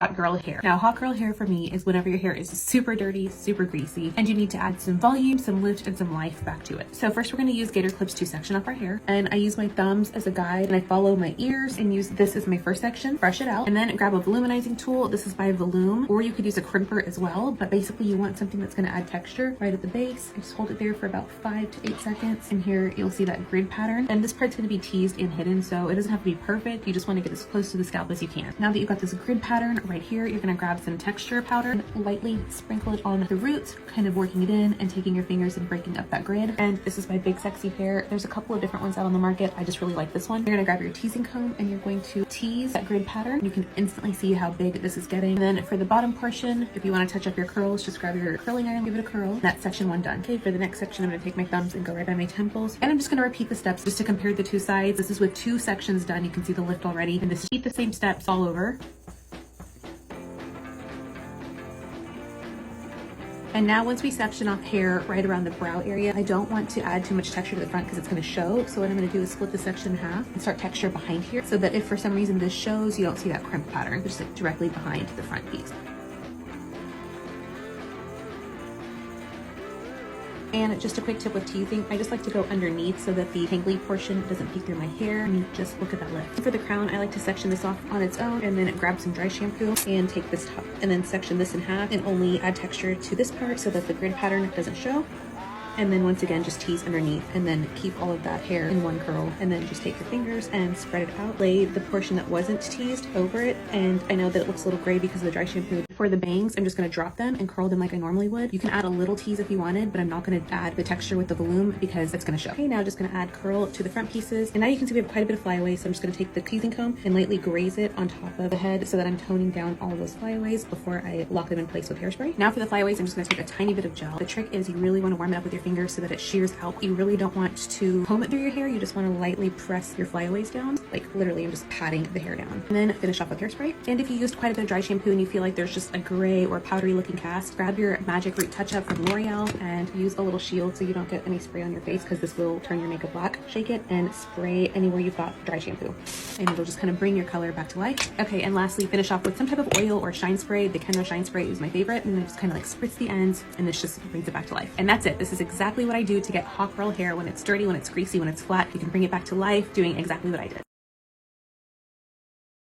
Hot girl hair. Now, hot girl hair for me is whenever your hair is super dirty, super greasy, and you need to add some volume, some lift, and some life back to it. So first we're going to use Gator Clips to section off our hair, and I use my thumbs as a guide, and I follow my ears and use this as my first section, brush it out, and then grab a volumizing tool. This is by Volume, or you could use a crimper as well, but basically you want something that's going to add texture right at the base. I just hold it there for about 5 to 8 seconds, and here you'll see that grid pattern, and this part's going to be teased and hidden, so it doesn't have to be perfect. You just want to get as close to the scalp as you can. Now that you've got this grid pattern right here, you're going to grab some texture powder and lightly sprinkle it on the roots, kind of working it in and taking your fingers and breaking up that grid. And this is my Big Sexy Hair. There's a couple of different ones out on the market. I just really like this one. You're going to grab your teasing comb and you're going to tease that grid pattern. You can instantly see how big this is getting. And then for the bottom portion, if you want to touch up your curls, just grab your curling iron, give it a curl. That's section 1 done. Okay, for the next section, I'm going to take my thumbs and go right by my temples. And I'm just going to repeat the steps just to compare the two sides. This is with 2 sections done. You can see the lift already. And this is repeat the same steps all over. And now once we section off hair right around the brow area, I don't want to add too much texture to the front because it's going to show. So what I'm going to do is split the section in half and start texture behind here so that if for some reason this shows, you don't see that crimp pattern, just like directly behind the front piece. And just a quick tip with teasing, I just like to go underneath so that the tangly portion doesn't peek through my hair. And you just look at that lift. For the crown, I like to section this off on its own and then grab some dry shampoo and take this top and then section this in half and only add texture to this part so that the grid pattern doesn't show. And then once again, just tease underneath and then keep all of that hair in one curl and then just take your fingers and spread it out. Lay the portion that wasn't teased over it. And I know that it looks a little gray because of the dry shampoo. For the bangs, I'm just going to drop them and curl them like I normally would. You can add a little tease if you wanted, but I'm not going to add the texture with the volume because it's going to show. Okay, now just going to add curl to the front pieces. And now you can see we have quite a bit of flyaways. So I'm just going to take the teasing comb and lightly graze it on top of the head so that I'm toning down all of those flyaways before I lock them in place with hairspray. Now for the flyaways, I'm just going to take a tiny bit of gel. The trick is you really want to warm it up with your fingers so that it shears out. You really don't want to comb it through your hair. You just want to lightly press your flyaways down. Like literally, I'm just patting the hair down. And then finish off with hairspray. And if you used quite a bit of dry shampoo and you feel like there's just a gray or powdery looking cast, grab your Magic Root Touch Up from L'Oreal and use a little shield so you don't get any spray on your face because this will turn your makeup black. Shake it and spray anywhere you've got dry shampoo. And it'll just kind of bring your color back to life. Okay, and lastly, finish off with some type of oil or shine spray. The Kenra Shine Spray is my favorite. And then just kind of like spritz the ends and this just brings it back to life. And that's it. This is exactly what I do to get hot girl hair when it's dirty, when it's greasy, when it's flat. You can bring it back to life doing exactly what I did.